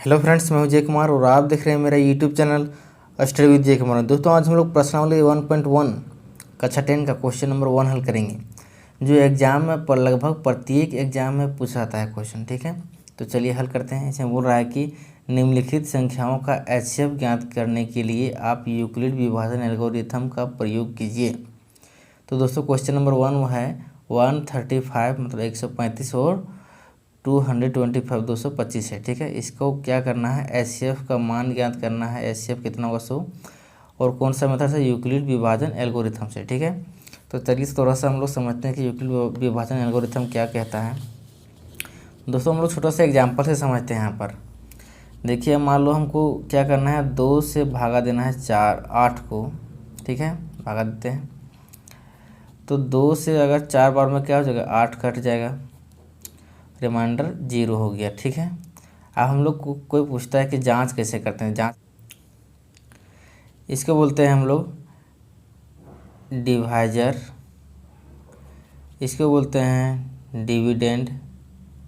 Hello friends, मैं हूं जय कुमार और आप देख रहे हैं मेरा यूट्यूब चैनल स्टडी विद जय कुमार। दोस्तों, आज हम लोग प्रश्नावली 1.1 कक्षा 10 का क्वेश्चन नंबर 1 हल करेंगे, जो एग्जाम में पर लगभग प्रत्येक एग्जाम में पूछा जाता है क्वेश्चन। ठीक है, तो चलिए हल करते हैं। इसमें बोल रहा है कि निम्नलिखित संख्याओं का एचसीएफ ज्ञात करने के लिए आप यूक्लिड विभाजन एल्गोरिथम का प्रयोग कीजिए। तो दोस्तों, क्वेश्चन नंबर 1 वो है 135 मतलब 135 और 225 225 है। ठीक है, इसको क्या करना है, एचसीएफ का मान ज्ञात करना है। एचसीएफ कितना होगा 100, और कौन सा मेथड से, यूक्लिड विभाजन एल्गोरिथम से। ठीक है, तो चलिए थोड़ा सा हम लोग समझते हैं कि यूक्लिड विभाजन एल्गोरिथम क्या कहता है। दोस्तों, हम लोग छोटा सा एग्जाम्पल से समझते हैं। यहाँ पर देखिए, मान लो हमको क्या करना है, 2 से भागा देना है 8 को। ठीक है, भागा देते हैं। तो 2 से अगर 4 बार में क्या हो जाएगा, 8 कट जाएगा, रिमाइंडर 0 हो गया। ठीक है, अब हम लोग को कोई पूछता है कि जांच कैसे करते हैं। जांच इसको बोलते हैं हम लोग डिवाइजर, इसको बोलते हैं डिविडेंड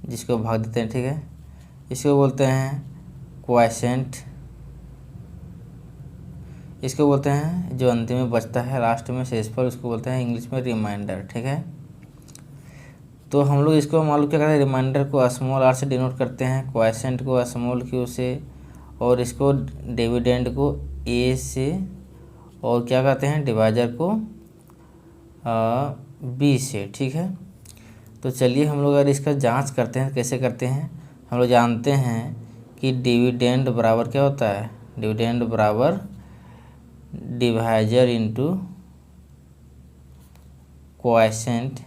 जिसको भाग देते हैं। ठीक है, इसको बोलते हैं क्वोशिएंट, इसको बोलते हैं जो अंतिम में बचता है लास्ट में शेषफल, उसको बोलते हैं इंग्लिश में रिमाइंडर। ठीक है, तो हम लोग इसको मान लो क्या करते हैं, रिमाइंडर को स्मॉल आर से डिनोट करते हैं, क्वोशिएंट को स्मॉल क्यू से, और इसको डिविडेंड को ए से, और क्या कहते हैं डिवाइजर को बी से। ठीक है, तो चलिए हम लोग अगर इसका जांच करते हैं, कैसे करते हैं। हम लोग जानते हैं कि डिविडेंड बराबर क्या होता है, डिविडेंड बराबर divisor into quotient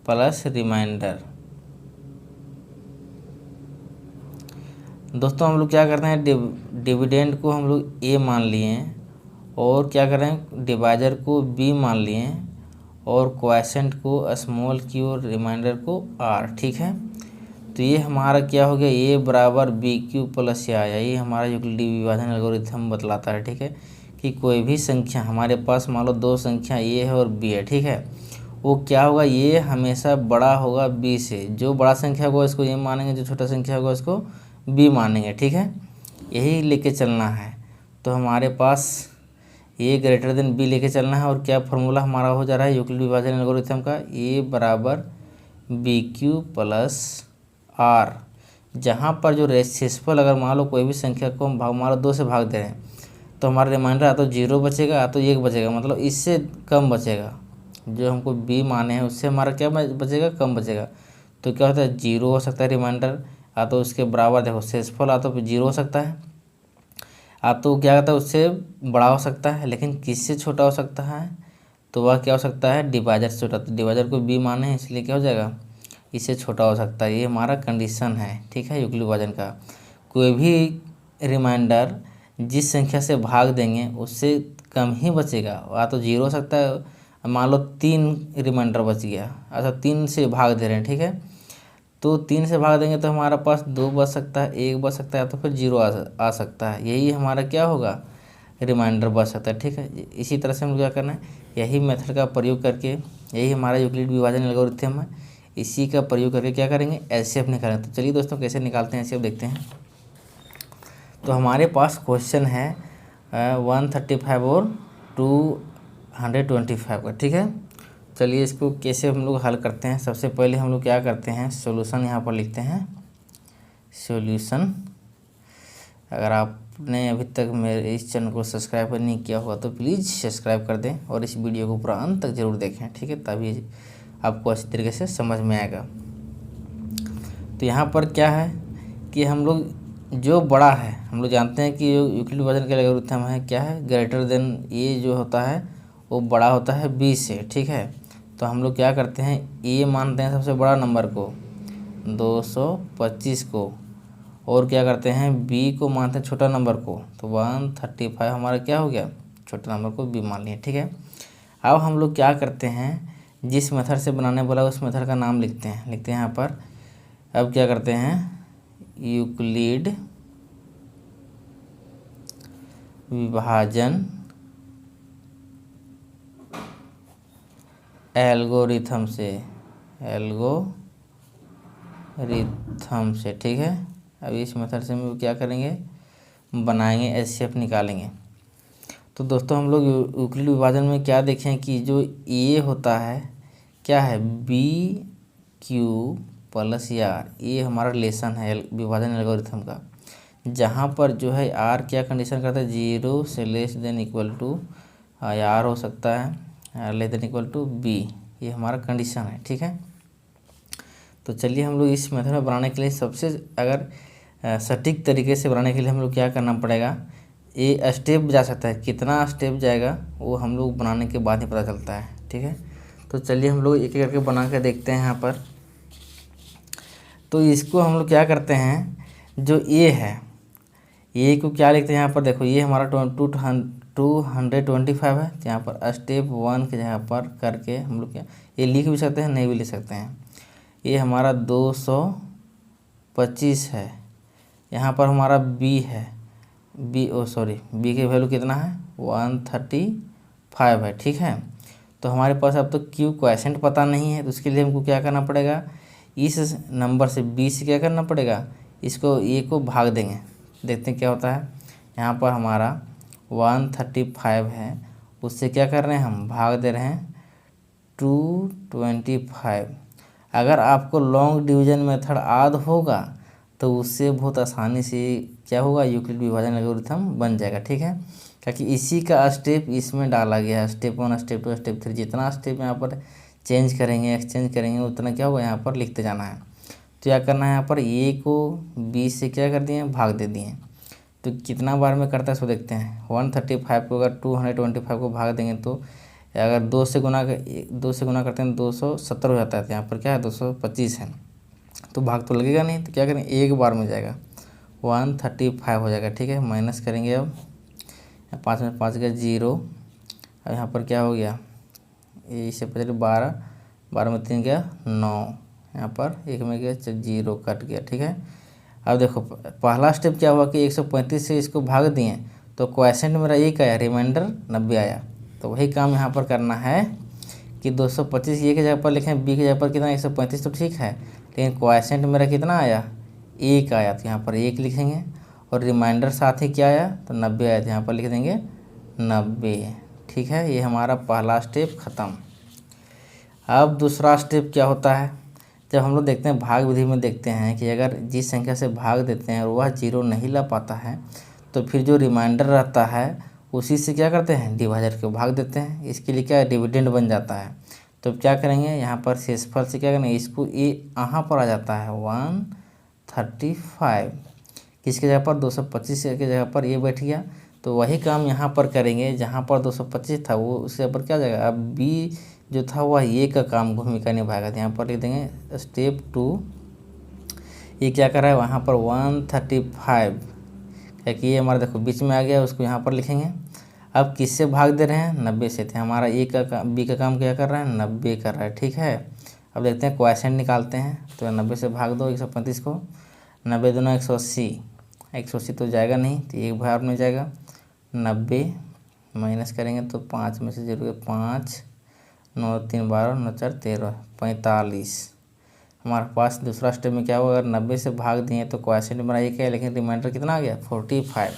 plus remainder. दोस्तों, हम लोग क्या करते हैं, डिविडेंड को हम लोग ए मान लिए, और क्या करें, डिवाइजर को बी मान लिए, और क्वोशिएंट को स्मॉल क्यू और रिमाइंडर को आर। ठीक है, तो ये हमारा क्या हो गया, ए बराबर बी क्यू प्लस ए आया। ये हमारा यूक्लिड विभाजन एल्गोरिथम बतलाता है। ठीक है, कि कोई भी संख्या हमारे पास, मान लो 2 संख्या ए है और बी है। ठीक है, वो क्या होगा, ये हमेशा बड़ा होगा बी से। जो बड़ा संख्या होगा इसको ए मानेंगे, जो छोटा संख्या होगा उसको बी मानेंगे। ठीक है, यही लेके चलना है। तो हमारे पास ए ग्रेटर देन बी लेके चलना है। और क्या फॉर्मूला हमारा हो जा रहा है यूक्लिड विभाजन एल्गोरिथम का, ए बराबर बी क्यू प्लस आर। जहाँ पर जो रेसिप्रोकल, अगर मान लो कोई भी संख्या को हम मान लो 2 से भाग दे रहे हैं, तो हमारा रिमाइंडर या तो 0 बचेगा या तो 1 बचेगा, मतलब इससे कम बचेगा। जो हमको बी माने हैं उससे हमारा क्या बचेगा, कम बचेगा। तो क्या होता है, 0 हो सकता है रिमाइंडर, या तो उसके बराबर, देखो शेषफल या तो 0 हो सकता है, या तो क्या होता है उससे बड़ा हो सकता है। लेकिन किससे छोटा हो सकता है, तो वह क्या हो सकता है, डिवाइजर से छोटा। तो डिवाइजर को बी माने हैं इसलिए क्या हो जाएगा, इससे छोटा हो सकता है। ये हमारा कंडीशन है। ठीक है, यूक्लिड विभाजन का कोई भी रिमाइंडर जिस संख्या से भाग देंगे उससे कम ही बचेगा। या तो 0 हो सकता है, मान लो 3 रिमाइंडर बच गया, अच्छा 3 से भाग दे रहे हैं। ठीक है, तो 3 से भाग देंगे तो हमारा पास 2 बच सकता है, 1 बच सकता है, तो फिर 0 आ सकता है। यही हमारा क्या होगा, रिमाइंडर बच सकता है। ठीक है, इसी तरह से हम क्या करना है, यही मेथड का प्रयोग करके, यही हमारा यूक्लिड विभाजन एल्गोरिथम है, इसी का प्रयोग करके क्या करेंगे, एचसीएफ निकालेंगे। तो चलिए दोस्तों, कैसे निकालते हैं एचसीएफ देखते हैं। तो हमारे पास क्वेश्चन है 135 और 225 का। ठीक है, चलिए इसको कैसे हम लोग हल करते हैं। सबसे पहले हम लोग क्या करते हैं, सॉल्यूशन यहाँ पर लिखते हैं, सॉल्यूशन। अगर आपने अभी तक मेरे इस चैनल को सब्सक्राइब नहीं किया हुआ तो प्लीज़ सब्सक्राइब कर दें, और इस वीडियो को पूरा अंत तक ज़रूर देखें। ठीक है, तभी आपको अच्छी तरीके से समझ में आएगा। तो यहाँ पर क्या है कि हम लोग जो बड़ा है, हम लोग जानते हैं कि यूक्लिड विभाजन का एल्गोरिथम है क्या है, ग्रेटर देन ए जो होता है वो बड़ा होता है बी से। ठीक है, तो हम लोग क्या करते हैं, ए मानते हैं सबसे बड़ा नंबर को 225 को, और क्या करते हैं बी को मानते हैं छोटा नंबर को, तो 135 हमारा क्या हो गया, छोटा नंबर को बी मान लिया। ठीक है, अब हम लोग क्या करते हैं, जिस मेथड से बनाने बोला उस मेथड का नाम लिखते हैं यहाँ पर। अब क्या करते हैं, यूक्लिड विभाजन एल्गोरिथम से, रिथम से, ठीक है। अब इस मेथड से हम क्या करेंगे, बनाएंगे, एचसीएफ निकालेंगे। तो दोस्तों हम लोग यूक्लिड विभाजन में क्या देखें कि जो ए होता है क्या है, बी क्यू प्लस आर, ये हमारा रिलेशन है विभाजन एल्गोरिथम का, जहाँ पर जो है आर क्या कंडीशन करता है, 0 से less than equal to R हो सकता है less than equal to B, ये हमारा कंडीशन है, ठीक है। तो चलिए हम लोग इस मेथड में बनाने के लिए सबसे अगर सटीक तरीके से बनाने के लिए हम लोग क्या करना पड़ेगा, ये स्टेप जा सकता है, कितना स्टेप जाएगा वो हम लोग बनाने के बाद ही पता चलता है, ठीक है। तो चलिए हम लोग एक एक करके बना के देखते हैं यहाँ पर। तो इसको हम लोग क्या करते हैं, जो ए है ए को क्या लिखते हैं यहाँ पर, देखो ये हमारा 225 है, तो यहाँ पर स्टेप 1 के जगह पर करके हम लोग क्या ये लिख भी सकते हैं, नहीं भी लिख सकते हैं। ये हमारा 225 है, यहाँ पर हमारा बी है, बी की वैल्यू कितना है, 135 है, ठीक है। तो हमारे पास अब तो क्यू क्वोशिएंट पता नहीं है, तो उसके लिए हमको क्या करना पड़ेगा, इस नंबर से बी से क्या करना पड़ेगा, इसको ए को भाग देंगे, देखते हैं क्या होता है। यहाँ पर हमारा 135 है, उससे क्या कर रहे हैं, हम भाग दे रहे हैं 225। अगर आपको लॉन्ग डिवीजन मेथड याद होगा तो उससे बहुत आसानी से क्या होगा, यूक्लिड विभाजन एल्गोरिथम बन जाएगा, ठीक है। क्योंकि इसी का स्टेप इसमें डाला गया है, स्टेप 1 स्टेप 2 स्टेप 3, जितना स्टेप यहाँ पर चेंज करेंगे एक्सचेंज करेंगे उतना क्या होगा, यहाँ पर लिखते जाना है। तो क्या करना है, यहाँ पर ए को बी से क्या कर दिए, भाग दे दिए। तो कितना बार में करता है इसको देखते हैं, 135 को अगर 225 को भाग देंगे तो अगर 2 से गुना करते हैं 270 हो जाता है, तो यहाँ पर क्या है 225 है, तो भाग तो लगेगा नहीं, तो क्या करें एक बार में जाएगा 135 हो जाएगा, ठीक है। माइनस करेंगे, अब 5 में 5 गया 0, अब यहाँ पर क्या हो गया, इससे पहले 12 में 3 गया 9, यहाँ पर 1 में गया 0 कट गया, ठीक है। अब देखो पहला स्टेप क्या हुआ कि 135 से इसको भाग दिए तो क्वोशिएंट मेरा 1 आया, रिमाइंडर 90 आया। तो वही काम यहाँ पर करना है कि 225 ए की जगह पर लिखें, बी की जगह पर कितना 135 तो ठीक है, लेकिन क्वोशिएंट मेरा कितना आया, 1 आया, तो यहाँ पर 1 लिखेंगे, और रिमाइंडर साथ ही क्या आया, तो 90 आया, तो यहाँ पर लिख देंगे 90, ठीक है। ये हमारा पहला स्टेप ख़त्म। अब दूसरा स्टेप क्या होता है, जब हम लोग देखते हैं भाग विधि में देखते हैं कि अगर जिस संख्या से भाग देते हैं और वह 0 नहीं ला पाता है तो फिर जो रिमाइंडर रहता है उसी से क्या करते हैं, डिवाइजर को भाग देते हैं, इसके लिए क्या डिविडेंड बन जाता है। तो क्या करेंगे, यहाँ पर शेषफल से क्या करेंगे, इसको ये यहाँ पर आ जाता है 135, किसके जगह पर 225 के जगह पर ये बैठ गया। तो वही काम यहाँ पर करेंगे, जहाँ पर 225 था वो उसके ऊपर क्या जाएगा, अब बी जो था वह ये का काम भूमिका निभाएगा, तो यहाँ पर लिख देंगे स्टेप 2, ये क्या कर रहा है वहाँ पर 135, क्योंकि ये हमारा देखो बीच में आ गया, उसको यहाँ पर लिखेंगे। अब किससे भाग दे रहे हैं, 90 से, थे हमारा बी का काम क्या कर रहा है, 90 कर रहा है, ठीक है। अब देखते हैं क्वोशिएंट निकालते हैं, तो 90 से भाग दो 135 को, 90 दूना 180 तो जाएगा नहीं, तो एक बार में जाएगा 90, माइनस करेंगे तो 5 में से 0 5, 9 3 12 9 4 13 45। हमारे पास दूसरा स्टेप में क्या होगा, अगर 90 से भाग दिए तो क्वोशिएंट मेरा 1 है, लेकिन रिमाइंडर कितना आ गया 45।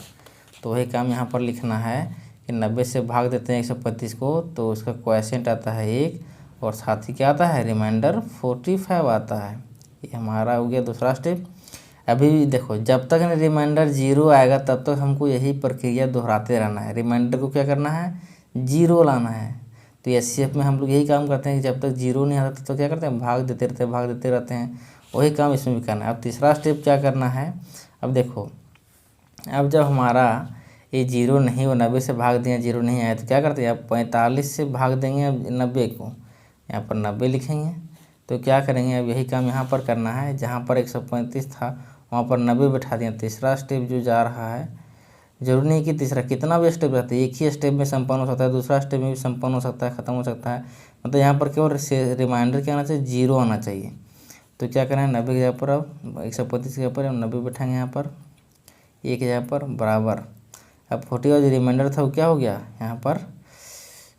तो वही काम यहाँ पर लिखना है कि 90 से भाग देते हैं 135 को तो उसका क्वोशिएंट आता है 1, और साथ ही क्या आता है, रिमाइंडर 45 आता है। ये हमारा हो गया दूसरा स्टेप। अभी देखो जब तक रिमाइंडर 0 आएगा तब तक हमको यही प्रक्रिया दोहराते रहना है, रिमाइंडर को क्या करना है, 0 लाना है। तो एचसीएफ में हम लोग यही काम करते हैं कि जब तक 0 नहीं आता तो क्या करते हैं, भाग देते रहते हैं, वही काम इसमें भी करना है। अब तीसरा स्टेप क्या करना है, अब देखो अब जब हमारा ये 0 नहीं हो, 90 से भाग दिया 0 नहीं आया तो क्या करते हैं, अब 45 से भाग देंगे अब 90 को, यहाँ पर 90 लिखेंगे। तो क्या करेंगे, अब यही काम यहाँ पर करना है, जहाँ पर 135 था वहाँ पर 90 बैठा दिया। तीसरा स्टेप जो जा रहा है, जरूरी नहीं कि तीसरा कितना भी स्टेप रहता है, एक ही स्टेप में संपन्न हो सकता है, दूसरा स्टेप में भी संपन्न हो सकता है, ख़त्म हो सकता है, मतलब यहाँ पर केवल रिमाइंडर क्या आना चाहिए, 0 आना चाहिए। तो क्या करें, 90 की जगह पर अब 135 की जगह पर 90 बैठाएंगे, यहाँ पर 1 की जगह पर बराबर। अब 40 का जो रिमाइंडर था वो क्या हो गया, यहाँ पर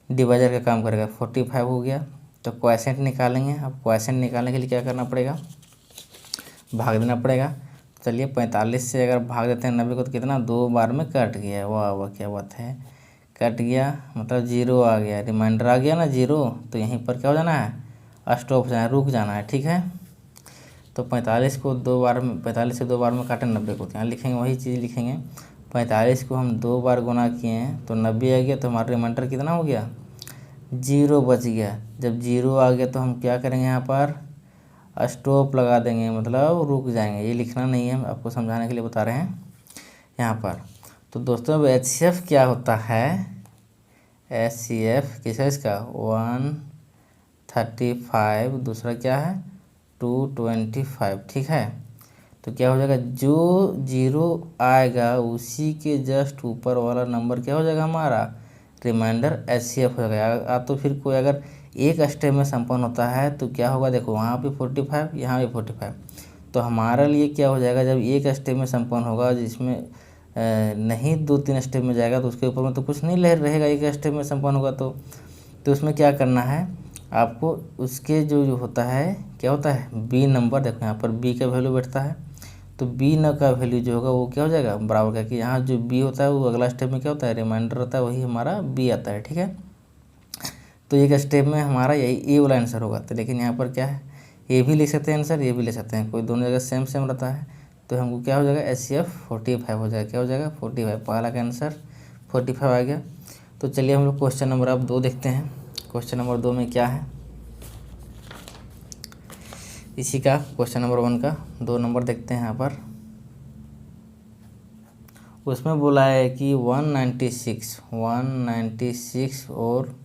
डिवाइजर का काम करेगा, 45 हो गया। तो क्वोशिएंट निकालेंगे। अब क्वोशिएंट निकालने के लिए क्या करना पड़ेगा, भाग देना पड़ेगा। चलिए 45 से अगर भाग देते हैं 90 को तो कितना 2 बार में कट गया। वाह वाह क्या बात है, कट गया मतलब 0 आ गया, रिमाइंडर आ गया ना 0। तो यहीं पर क्या हो जाना है, स्टॉप जाना है, रुक जाना है। ठीक है, तो 45 को 2 बार में, 45 से 2 बार में काटे 90 को, तो यहाँ लिखेंगे वही चीज़ लिखेंगे। 45 को हम 2 बार गुना किए हैं तो 90 आ गया, तो हमारा रिमाइंडर कितना हो गया, 0 बच गया। जब 0 आ गया तो हम क्या करेंगे, यहाँ पर स्टॉप लगा देंगे, मतलब रुक जाएंगे। ये लिखना नहीं है, आपको समझाने के लिए बता रहे हैं यहाँ पर। तो दोस्तों अब HCF क्या होता है, HCF किस है इसका 135, दूसरा क्या है 225। ठीक है, तो क्या हो जाएगा, जो 0 आएगा उसी के जस्ट ऊपर वाला नंबर क्या हो जाएगा हमारा, रिमाइंडर HCF हो जाएगा। तो फिर कोई अगर एक स्टेप में संपन्न होता है तो क्या होगा, देखो वहाँ पे 45, यहाँ पे 45। तो हमारे लिए क्या हो जाएगा, जब एक स्टेप में संपन्न होगा जिसमें नहीं 2-3 स्टेप में जाएगा तो उसके ऊपर में तो कुछ नहीं रहेगा, एक स्टेप में संपन्न होगा तो उसमें क्या करना है आपको, उसके जो होता है क्या होता है बी नंबर, देखो यहाँ पर बी का वैल्यू बैठता है, तो बी न का वैल्यू जो होगा वो क्या हो जाएगा बराबर का, कि यहाँ जो बी होता है वो अगला स्टेप में क्या होता है, रिमाइंडर होता है, वही हमारा बी आता है। ठीक है, तो एक स्टेप में हमारा यही ए वाला आंसर होगा। तो लेकिन यहाँ पर क्या है, ये भी ले सकते हैं आंसर, ये भी ले सकते हैं, कोई दोनों जगह सेम सेम रहता है। तो हमको क्या हो जाएगा, HCF 45 हो जाएगा, क्या हो जाएगा 45, पहला का आंसर 45 आ गया। तो चलिए हम लोग क्वेश्चन नंबर अब 2 देखते हैं। क्वेश्चन नंबर 2 में क्या है, इसी का क्वेश्चन नंबर 1 का 2 नंबर देखते हैं। यहाँ पर उसमें बोला है कि 196 और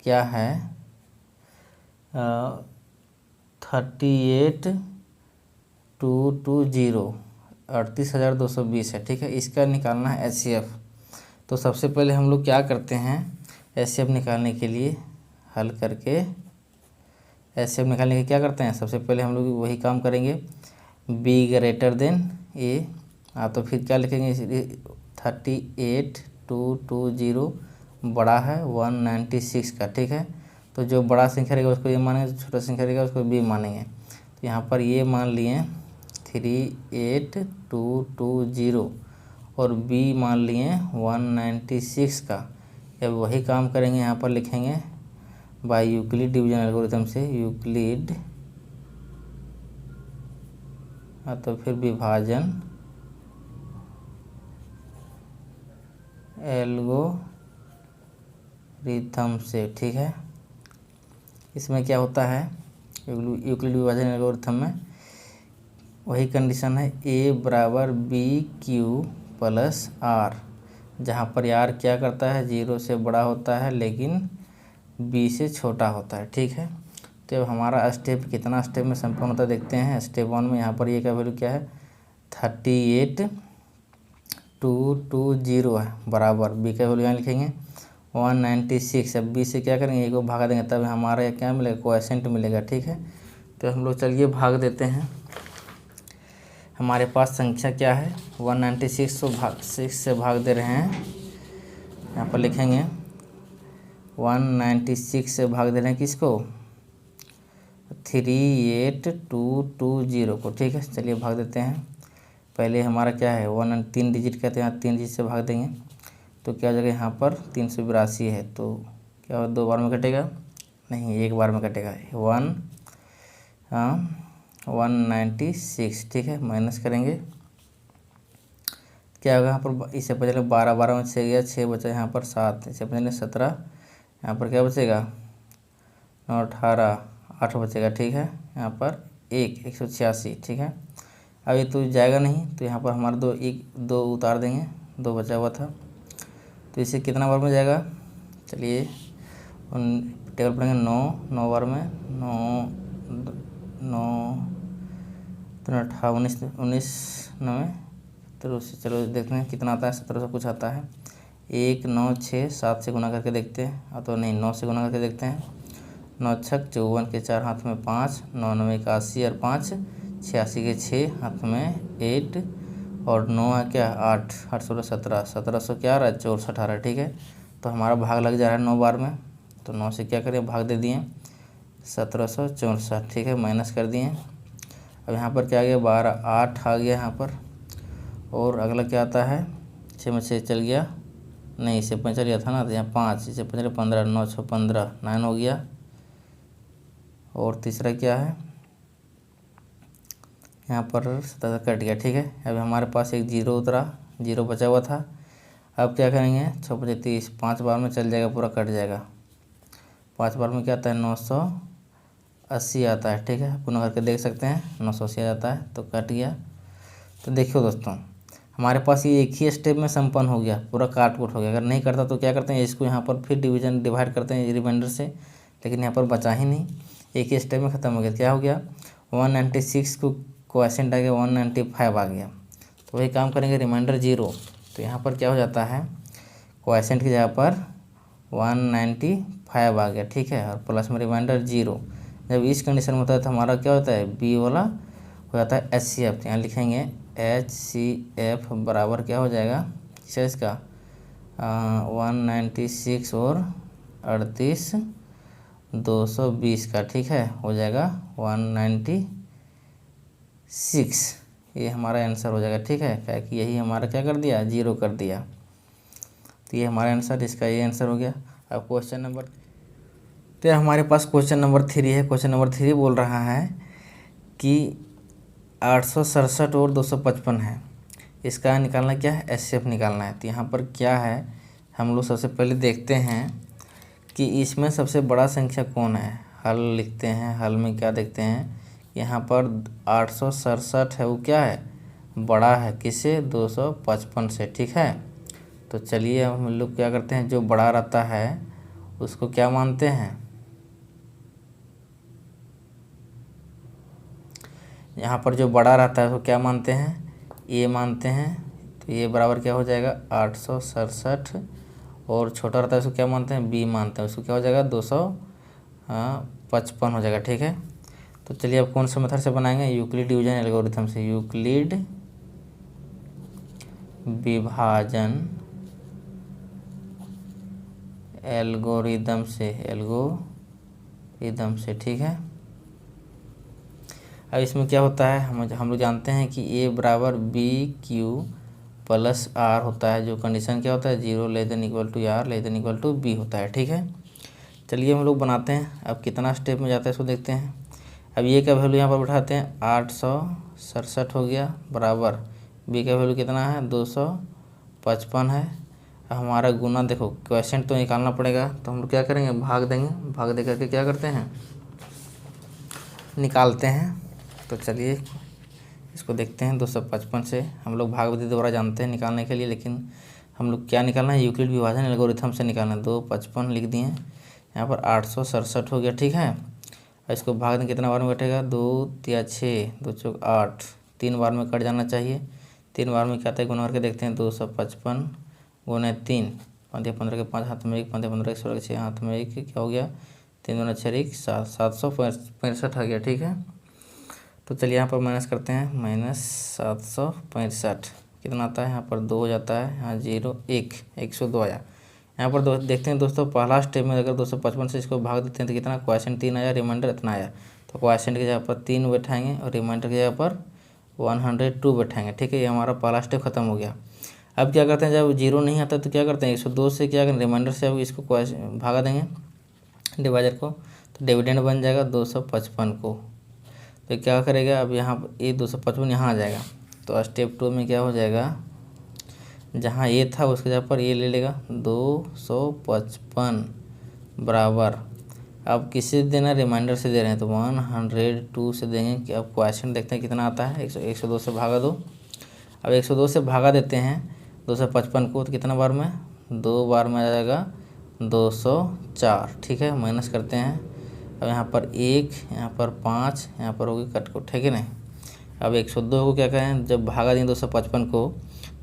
क्या है 38,220 38,220 है। ठीक है, इसका निकालना है HCF। तो सबसे पहले हम लोग क्या करते हैं, HCF निकालने के लिए हल करके, HCF निकालने के क्या करते हैं, सबसे पहले हम लोग वही काम करेंगे, B ग्रेटर देन A। तो फिर क्या लिखेंगे, 38,220 बड़ा है 196 का। ठीक है, तो जो बड़ा संख्या रहेगा उसको ये मानेंगे, जो छोटा संख्या रहेगा उसको B मानेंगे। तो यहाँ पर ये मान लिए 38,220 और B मान लिए 196 का। अब वही काम करेंगे, यहाँ पर लिखेंगे बाय यूक्लिड डिवीजन एल्गोरिथम से, यूक्लिड तो फिर विभाजन एल्गोरिथम से। ठीक है, इसमें क्या होता है, यूक्लिड विभाजन एल्गोरिथम में वही कंडीशन है, A बराबर BQ प्लस R, जहाँ पर R क्या करता है 0 से बड़ा होता है लेकिन B से छोटा होता है। ठीक है, तो अब हमारा स्टेप कितना स्टेप में संपन्न होता है देखते हैं। स्टेप 1 में यहाँ पर ये का वैल्यू क्या है 38,220 है, बराबर B का वैल्यू यहाँ लिखेंगे 196। अब B से क्या करेंगे, एक को भागा देंगे तब हमारा ये क्या मिलेगा, कोएफिशिएंट मिलेगा। ठीक है, तो हम लोग चलिए भाग देते हैं। हमारे पास संख्या क्या है 196 को 6 से भाग दे रहे हैं। यहाँ पर लिखेंगे 196 से भाग दे रहे हैं किसको, 38,220 को। ठीक है, चलिए भाग देते हैं। पहले हमारा क्या है 3 डिजिट का, तो यहाँ 3 डिजिट से भाग देंगे तो क्या हो जाएगा, यहाँ पर 382 है, तो क्या हो 2 बार में कटेगा, नहीं 1 बार में कटेगा। 196। ठीक है, माइनस करेंगे क्या होगा, यहाँ पर इससे पहले 12 में 6 गया, 6 बचा यहाँ पर 7, इससे पहले 17, यहाँ पर क्या बचेगा 18, 8 बचेगा। ठीक है, यहाँ पर 186। ठीक है, अब ये तो जाएगा नहीं, तो यहाँ पर हमारा 2 उतार देंगे, 2 बचा हुआ था, तो इसे कितना बार में जाएगा, चलिए टेबल पढ़ेंगे 9 बार में, 9 18 19 9 तो चलो देखते हैं कितना आता है, 1700 कुछ आता है। 1 9 6 7 से गुना करके देखते हैं, तो नहीं 9 से गुना करके देखते हैं। 9 छक 54 के 4 हाथ में 5, 9 9 81 और 5 86 के 6 हाथ में 8 और 9 है क्या 8 8 16 17 1700 क्या आ रहा है 64 आ रहा है। ठीक है, तो हमारा भाग लग जा रहा है 9 बार में, तो 9 से क्या करें भाग दे दिए 1764। ठीक है, माइनस कर दिए। अब यहाँ पर क्या आ गया 12, 8 आ गया यहाँ पर। और अगला क्या आता है, 6 में 6 चल गया, नहीं इससे 5 चल गया था ना, तो यहाँ 5, इससे 5 15, 9 6 15, 9 हो गया। और तीसरा क्या है, यहाँ पर 17 कट गया, ठीक है। अब हमारे पास एक जीरो उतरा, जीरो बचा हुआ था। अब क्या करेंगे, 6 5 30, 5 बार में चल जाएगा, पूरा कट जाएगा। 5 बार में क्या आता है, 980 आता है, ठीक है। पुनः करके देख सकते हैं, 980 आ जाता है, तो कट गया। तो देखियो दोस्तों, हमारे पास ये एक ही स्टेप में संपन्न हो गया, पूरा काट कुट हो गया। अगर नहीं करता तो क्या करते हैं, इसको यहाँ पर फिर डिवाइड करते हैं रिमाइंडर से, लेकिन यहाँ पर बचा ही नहीं, एक ही स्टेप में ख़त्म हो गया। क्या हो गया, 196 को क्वोशिएंट आ गया, 195 आ गया। तो वही काम करेंगे, रिमाइंडर 0, तो यहाँ पर क्या हो जाता है, क्वोशिएंट की जगह पर 195 आ गया, ठीक है। और प्लस में रिमाइंडर 0। जब इस कंडीशन में होता है तो हमारा क्या होता है, बी वाला हो जाता है HCF। यहाँ लिखेंगे HCF बराबर क्या हो जाएगा, इसका 196 और 38 220 का, ठीक है, हो जाएगा 196। ये हमारा आंसर हो जाएगा, ठीक है। क्या कि यही हमारा क्या कर दिया, 0 कर दिया। तो ये हमारा आंसर, इसका ये आंसर हो गया। अब क्वेश्चन नंबर, तो हमारे पास क्वेश्चन नंबर 3 है। क्वेश्चन नंबर 3 बोल रहा है कि 867 और 255 है, इसका निकालना क्या है, HCF निकालना है। तो यहाँ पर क्या है, हम लोग सबसे पहले देखते हैं कि इसमें सबसे बड़ा संख्या कौन है। हल लिखते हैं, हल में क्या देखते हैं, यहाँ पर 867 है, वो क्या है, बड़ा है किससे, 255 से, ठीक है। तो चलिए हम लोग क्या करते हैं, जो बड़ा रहता है उसको क्या मानते हैं, यहाँ पर जो बड़ा रहता है उसको क्या मानते हैं, ए मानते हैं। तो ये बराबर क्या हो जाएगा, 867, और छोटा रहता है उसको क्या मानते हैं, बी मानते हैं, उसको क्या हो जाएगा, 255 हो जाएगा, ठीक है। तो चलिए अब कौन से मेथड से बनाएंगे, यूक्लिड डिवीजन एल्गोरिथम से, यूक्लिड विभाजन एल्गोरिदम से, ठीक है। अब इसमें क्या होता है, हम लोग जानते हैं कि ए बराबर BQ प्लस R होता है, जो कंडीशन क्या होता है, 0 <= R <= B होता है, ठीक है। चलिए हम लोग बनाते हैं। अब कितना स्टेप में जाता है इसको देखते हैं। अब ये का वैल्यू यहाँ पर बैठाते हैं, 867 हो गया, बराबर B का वैल्यू कितना है, 255 है। अब हमारा गुना देखो, क्वोशिएंट तो निकालना पड़ेगा, तो हम लोग क्या करेंगे, भाग देंगे, भाग दे करके क्या करते हैं, निकालते हैं। तो चलिए इसको देखते हैं, 255 से हम लोग भाग विधि द्वारा जानते हैं निकालने के लिए, लेकिन हम लोग क्या निकालना है, यूक्लिड विभाजन एल्गोरिथम से निकालना है। 255 लिख दिए, यहाँ पर 867 हो गया, ठीक है। और इसको भाग दें, कितना बार में कटेगा, 2 3 6, 2 4 8, 3 बार में कट जाना चाहिए। 3 बार में क्या आता है, गुना करके देखते हैं, 255 गुना 3, 5 15 के 5 हाथ में 1, 5 15 के 16 के 6 हाथ में 1, क्या हो गया, 3 दूना 6 1 7, 765 आ गया, ठीक है। तो चलिए यहाँ पर माइनस करते हैं, -765 कितना आता है, यहाँ पर 2 हो जाता है, यहाँ 0 1 102 आया। यहाँ पर देखते हैं दोस्तों, पहला स्टेप में अगर 255 से इसको भाग देते हैं तो कितना, क्वोशिएंट 3 आया, रिमाइंडर इतना आया। तो क्वोशिएंट की जगह पर 3 बैठाएंगे और रिमाइंडर की जगह पर 102 बैठाएंगे, ठीक है। ये हमारा पहला स्टेप खत्म हो गया। अब क्या करते हैं, जब 0 नहीं आता तो क्या करते हैं, 102 से क्या करें, रिमाइंडर से अब इसको भागा देंगे डिवाइजर को, तो डिविडेंड बन जाएगा 255 को। तो क्या करेगा, अब यहाँ ये 255 यहाँ आ जाएगा। तो स्टेप 2 में क्या हो जाएगा, जहाँ ए था उसके जगह पर ए ले लेगा, 255 बराबर, अब किससे देना, रिमाइंडर से दे रहे हैं तो 102 से देंगे। कि अब क्वोशिएंट देखते हैं कितना आता है, 102 से भागा दो। अब 102 से भागा देते हैं 255 को, तो कितना बार में, 2 बार में आ जाएगा 204, ठीक है। माइनस करते हैं, अब यहाँ पर 1, यहाँ पर 5, यहाँ पर होगी कट को, ठीक है नहीं। अब 102 को क्या करें, जब भागा दें 255 को,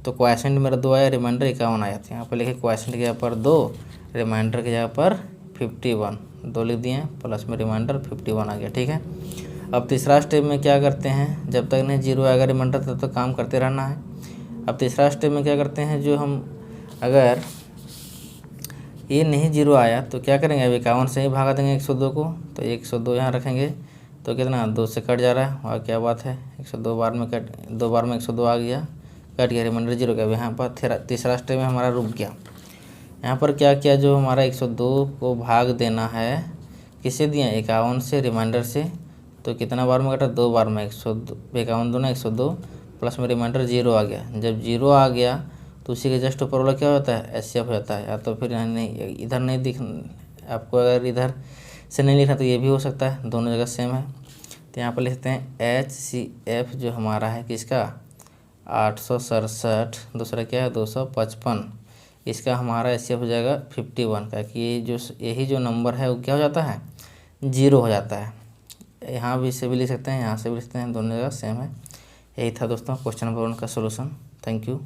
तो क्वोशिएंट मेरा 2 आया, रिमाइंडर 51 आया। तो यहाँ पर लिखे क्वोशिएंट की जगह पर 2, रिमाइंडर की जगह पर 51, 2 लिख दिए, प्लस में रिमाइंडर 51 आ गया, ठीक है। अब तीसरा स्टेप में क्या करते हैं, जब तक नहीं 0 आएगा रिमाइंडर तब तक काम करते रहना है। अब तीसरा स्टेप में क्या करते हैं, जो हम अगर ये नहीं 0 आया तो क्या करेंगे, अब 51 से ही भागा देंगे 102 को, तो 102 यहाँ रखेंगे, तो कितना 2 से कट जा रहा है और क्या बात है 102 बार में कट 2 बार में 102 आ गया, कट गया, रिमाइंडर 0 गया। यहाँ पर तीसरा स्टेप में हमारा रुक गया। यहाँ पर क्या किया, जो हमारा 102 को भाग देना है किसे दिया 51 से, रिमाइंडर से, तो कितना बार में कटा 2 बार में 102, 51 दूना 102 प्लस में रिमाइंडर 0 आ गया। जब 0 आ गया तो उसी के जस्ट ऊपर वाला क्या होता है HCF हो जाता है। या तो फिर यहाँ नहीं, इधर नहीं दिख आपको, अगर इधर से नहीं लिखना तो ये भी हो सकता है, दोनों जगह सेम है। तो यहाँ पर लिखते हैं HCF जो हमारा है किसका 867, दूसरा क्या है 255, इसका हमारा HCF हो जाएगा 51 का, कि यही जो नंबर है वो क्या हो जाता है 0 हो जाता है। यहाँ भी से भी लिख सकते हैं, यहाँ से भी लिख सकते हैं, दोनों जगह सेम है। यही था दोस्तों क्वेश्चन नंबर 1 का सोल्यूशन। Thank you.